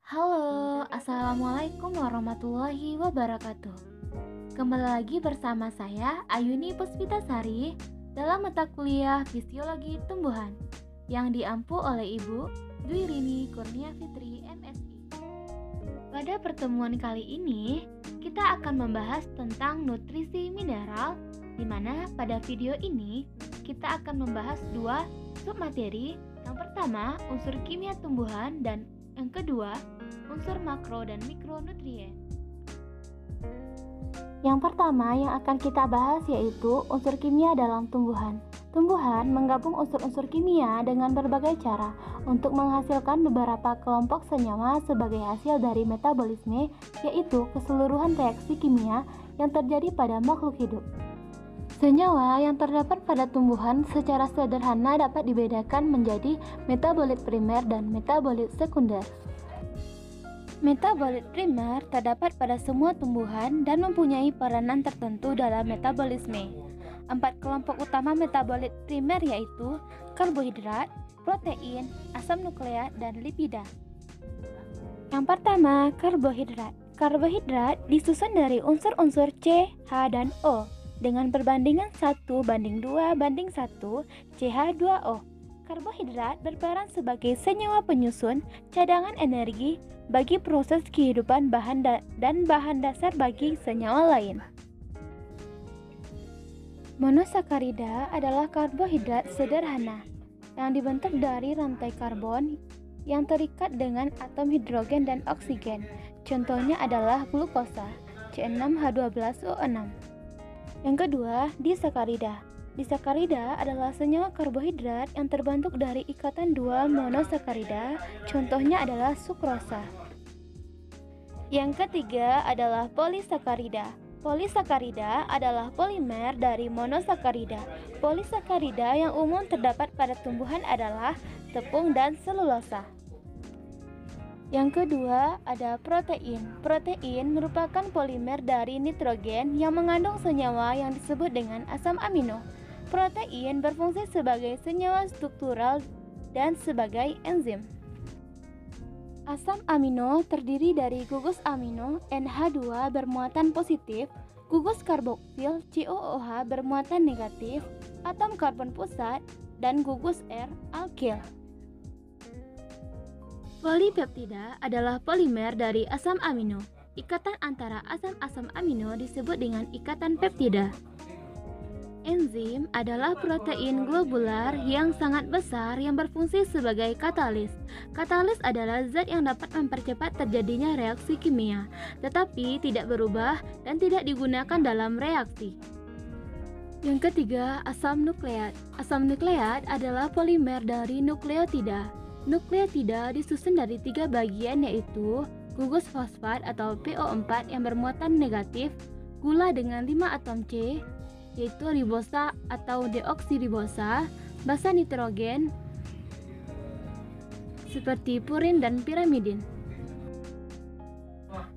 Halo, Assalamualaikum warahmatullahi wabarakatuh. Kembali lagi bersama saya Ayuni Puspitasari dalam mata kuliah Fisiologi Tumbuhan yang diampu oleh Ibu Dwi Rini Kurnia Fitri MSI. Pada pertemuan kali ini, kita akan membahas tentang nutrisi mineral, di mana pada video ini kita akan membahas dua submateri. Yang pertama, unsur kimia tumbuhan, dan yang kedua, unsur makro dan mikronutrien. Yang pertama yang akan kita bahas yaitu unsur kimia dalam tumbuhan. Tumbuhan menggabung unsur-unsur kimia dengan berbagai cara untuk menghasilkan beberapa kelompok senyawa sebagai hasil dari metabolisme, yaitu keseluruhan reaksi kimia yang terjadi pada makhluk hidup. Senyawa yang terdapat pada tumbuhan secara sederhana dapat dibedakan menjadi metabolit primer dan metabolit sekunder. Metabolit primer terdapat pada semua tumbuhan dan mempunyai peranan tertentu dalam metabolisme. 4 kelompok utama metabolit primer yaitu karbohidrat, protein, asam nukleat, dan lipida. Yang pertama, karbohidrat. Karbohidrat disusun dari unsur-unsur C, H, dan O dengan perbandingan 1:2:1 CH2O. Karbohidrat berperan sebagai senyawa penyusun cadangan energi bagi proses kehidupan dan bahan dasar bagi senyawa lain. Monosakarida adalah karbohidrat sederhana yang dibentuk dari rantai karbon yang terikat dengan atom hidrogen dan oksigen. Contohnya adalah glukosa C6H12O6. Yang kedua, disakarida. Disakarida adalah senyawa karbohidrat yang terbentuk dari ikatan dua monosakarida. Contohnya adalah sukrosa. Yang ketiga adalah polisakarida. Polisakarida adalah polimer dari monosakarida. Polisakarida yang umum terdapat pada tumbuhan adalah tepung dan selulosa. Yang kedua ada protein. Protein merupakan polimer dari nitrogen yang mengandung senyawa yang disebut dengan asam amino. Protein berfungsi sebagai senyawa struktural dan sebagai enzim. Asam amino terdiri dari gugus amino NH2 bermuatan positif, gugus karboksil COOH bermuatan negatif, atom karbon pusat, dan gugus R alkil. Polipeptida adalah polimer dari asam amino. Ikatan antara asam-asam amino disebut dengan ikatan peptida. Enzim adalah protein globular yang sangat besar yang berfungsi sebagai katalis. Katalis adalah zat yang dapat mempercepat terjadinya reaksi kimia, tetapi tidak berubah dan tidak digunakan dalam reaksi. Yang ketiga, asam nukleat. Asam nukleat adalah polimer dari nukleotida. Nukleotida disusun dari 3 bagian yaitu gugus fosfat atau PO4 yang bermuatan negatif, gula dengan 5 atom C, yaitu ribosa atau deoksiribosa, basa nitrogen seperti purin dan pirimidin.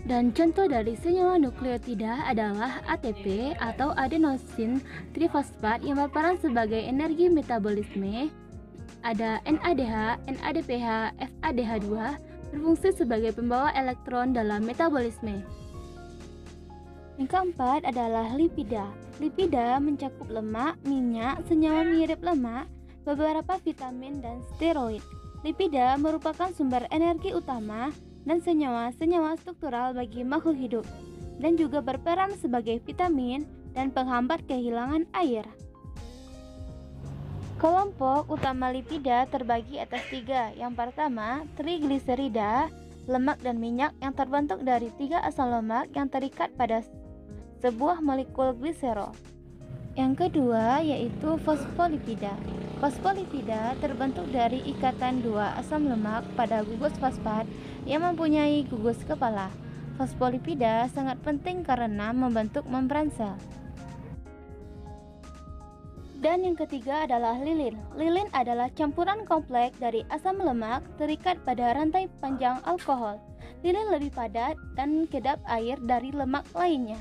Dan contoh dari senyawa nukleotida adalah ATP atau adenosin trifosfat yang berperan sebagai energi metabolisme. Ada NADH, NADPH, FADH2 berfungsi sebagai pembawa elektron dalam metabolisme. Yang keempat adalah lipida. Lipida mencakup lemak, minyak, senyawa mirip lemak, beberapa vitamin, dan steroid. Lipida merupakan sumber energi utama dan senyawa-senyawa struktural bagi makhluk hidup, dan juga berperan sebagai vitamin dan penghambat kehilangan air. Kelompok utama lipida terbagi atas 3. Yang pertama, trigliserida, lemak dan minyak yang terbentuk dari 3 asam lemak yang terikat pada sebuah molekul gliserol. Yang kedua yaitu fosfolipida. Fosfolipida terbentuk dari ikatan 2 asam lemak pada gugus fosfat yang mempunyai gugus kepala. Fosfolipida sangat penting karena membentuk membran sel. Dan yang ketiga adalah lilin. Lilin adalah campuran kompleks dari asam lemak terikat pada rantai panjang alkohol. Lilin lebih padat dan kedap air dari lemak lainnya.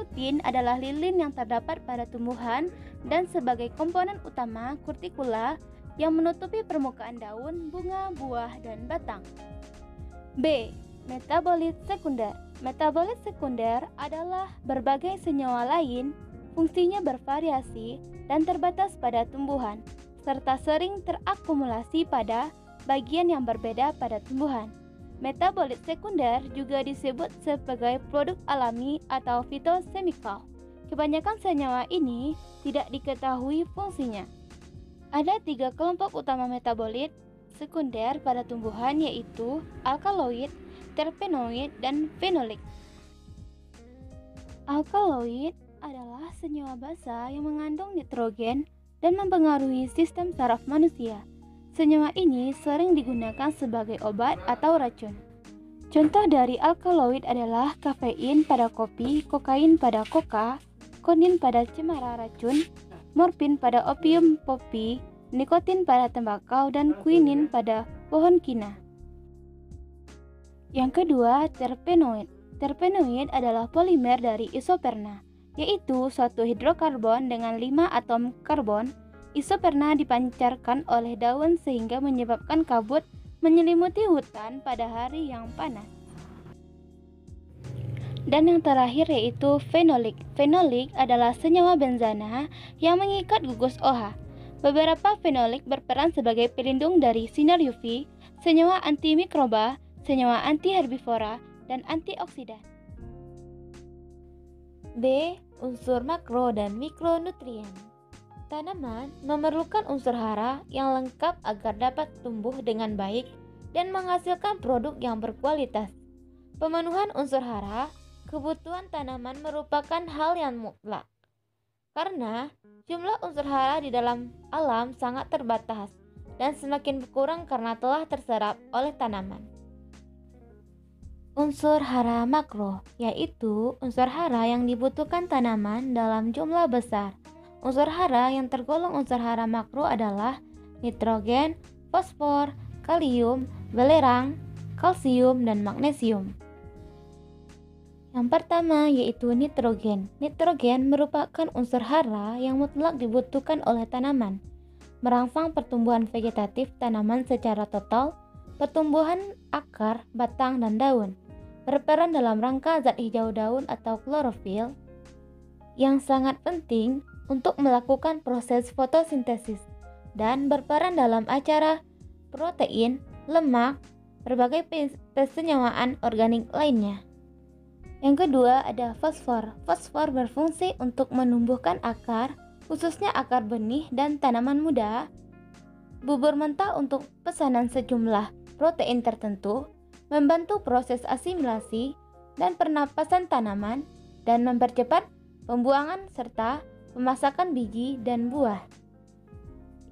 Akutin adalah lilin yang terdapat pada tumbuhan dan sebagai komponen utama kurtikula yang menutupi permukaan daun, bunga, buah, dan batang. B. Metabolit sekunder. Metabolit sekunder adalah berbagai senyawa lain, fungsinya bervariasi dan terbatas pada tumbuhan, serta sering terakumulasi pada bagian yang berbeda pada tumbuhan. Metabolit sekunder juga disebut sebagai produk alami atau fitosemikal. Kebanyakan senyawa ini tidak diketahui fungsinya. Ada 3 kelompok utama metabolit sekunder pada tumbuhan, yaitu alkaloid, terpenoid, dan fenolik. Alkaloid adalah senyawa basa yang mengandung nitrogen dan mempengaruhi sistem saraf manusia. Senyawa ini sering digunakan sebagai obat atau racun. Contoh dari alkaloid adalah kafein pada kopi, kokain pada koka, konin pada cemara racun, morfin pada opium popi, nikotin pada tembakau, dan quinin pada pohon kina. Yang kedua, terpenoid. Terpenoid adalah polimer dari isoperna, yaitu suatu hidrokarbon dengan 5 atom karbon. Isoperna dipancarkan oleh daun sehingga menyebabkan kabut menyelimuti hutan pada hari yang panas. Dan yang terakhir yaitu fenolik. Fenolik adalah senyawa benzana yang mengikat gugus OH. Beberapa fenolik berperan sebagai pelindung dari sinar UV, senyawa antimikroba, senyawa anti-herbivora, dan antioksidan. B. Unsur makro dan mikronutrien. Tanaman memerlukan unsur hara yang lengkap agar dapat tumbuh dengan baik dan menghasilkan produk yang berkualitas. Pemenuhan unsur hara, kebutuhan tanaman merupakan hal yang mutlak. Karena jumlah unsur hara di dalam alam sangat terbatas dan semakin berkurang karena telah terserap oleh tanaman. Unsur hara makro, yaitu unsur hara yang dibutuhkan tanaman dalam jumlah besar. Unsur hara yang tergolong unsur hara makro adalah nitrogen, fosfor, kalium, belerang, kalsium, dan magnesium. Yang pertama yaitu nitrogen. Nitrogen merupakan unsur hara yang mutlak dibutuhkan oleh tanaman, merangsang pertumbuhan vegetatif tanaman secara total, pertumbuhan akar, batang, dan daun, berperan dalam rangka zat hijau daun atau klorofil, yang sangat penting untuk melakukan proses fotosintesis, dan berperan dalam acara protein, lemak, berbagai pesenyawaan organik lainnya. Yang kedua ada fosfor. Fosfor berfungsi untuk menumbuhkan akar, khususnya akar benih dan tanaman muda, bubur mentah untuk pesanan sejumlah protein tertentu, membantu proses asimilasi dan pernapasan tanaman, dan mempercepat pembuangan serta pemasakan biji dan buah.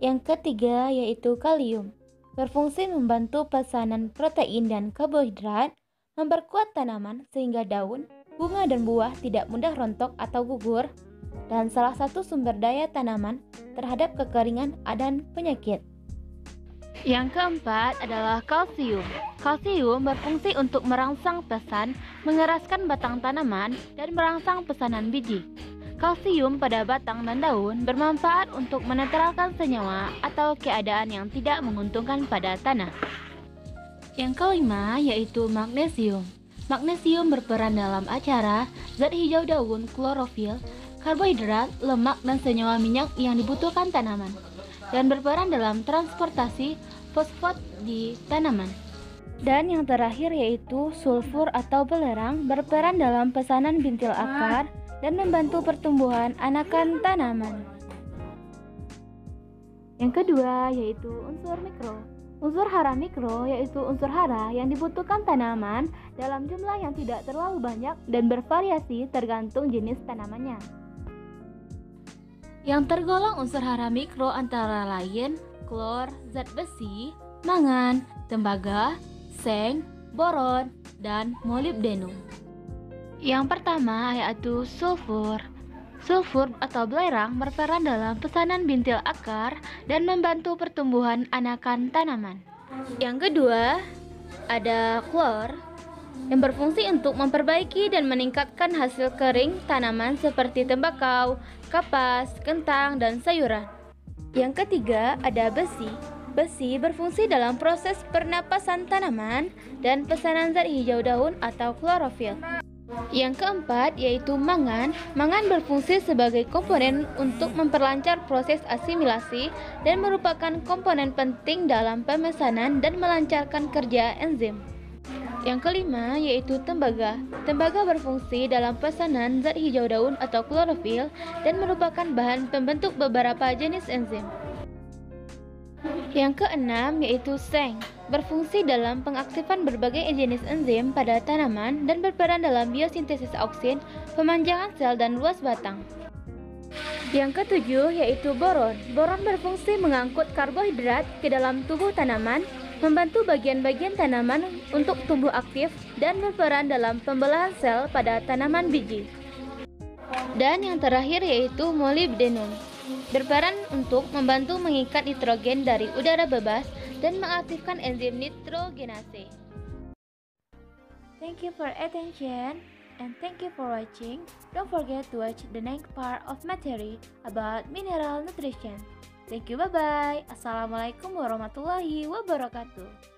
Yang ketiga yaitu kalium. Berfungsi membantu pesanan protein dan karbohidrat, memperkuat tanaman sehingga daun, bunga, dan buah tidak mudah rontok atau gugur, dan salah satu sumber daya tanaman terhadap kekeringan dan penyakit. Yang keempat adalah kalsium. Kalsium berfungsi untuk merangsang pesan, mengeraskan batang tanaman, dan merangsang pesanan biji. Kalsium pada batang dan daun bermanfaat untuk menetralkan senyawa atau keadaan yang tidak menguntungkan pada tanah. Yang kelima yaitu magnesium. Magnesium berperan dalam acara zat hijau daun, klorofil, karbohidrat, lemak, dan senyawa minyak yang dibutuhkan tanaman, dan berperan dalam transportasi fosfat di tanaman. Dan yang terakhir yaitu sulfur atau belerang, berperan dalam pesanan bintil akar dan membantu pertumbuhan anakan tanaman. Yang kedua yaitu unsur mikro. Unsur hara mikro yaitu unsur hara yang dibutuhkan tanaman dalam jumlah yang tidak terlalu banyak dan bervariasi tergantung jenis tanamannya. Yang tergolong unsur hara mikro antara lain klor, zat besi, mangan, tembaga, seng, boron, dan molibdenum. Yang pertama yaitu sulfur. Sulfur atau belerang berperan dalam pesanan bintil akar dan membantu pertumbuhan anakan tanaman. Yang kedua ada klor. yang berfungsi untuk memperbaiki dan meningkatkan hasil kering tanaman seperti tembakau, kapas, kentang, dan sayuran. Yang ketiga ada besi. Besi berfungsi dalam proses pernapasan tanaman dan pesanan zat hijau daun atau klorofil. Yang keempat yaitu mangan. Mangan berfungsi sebagai komponen untuk memperlancar proses asimilasi dan merupakan komponen penting dalam pemesanan dan melancarkan kerja enzim. Yang kelima yaitu tembaga. Tembaga berfungsi dalam pesanan zat hijau daun atau klorofil dan merupakan bahan pembentuk beberapa jenis enzim. Yang keenam yaitu seng. Berfungsi dalam pengaktifan berbagai jenis enzim pada tanaman dan berperan dalam biosintesis auksin, pemanjangan sel dan luas batang. Yang ketujuh yaitu boron. Boron berfungsi mengangkut karbohidrat ke dalam tubuh tanaman, membantu bagian-bagian tanaman untuk tumbuh aktif dan berperan dalam pembelahan sel pada tanaman biji. Dan yang terakhir yaitu molybdenum. Berperan untuk membantu mengikat nitrogen dari udara bebas dan mengaktifkan enzim nitrogenase. Thank you for attention and thank you for watching. Don't forget to watch the next part of material about mineral nutrition. Thank you, bye-bye. Assalamualaikum warahmatullahi wabarakatuh.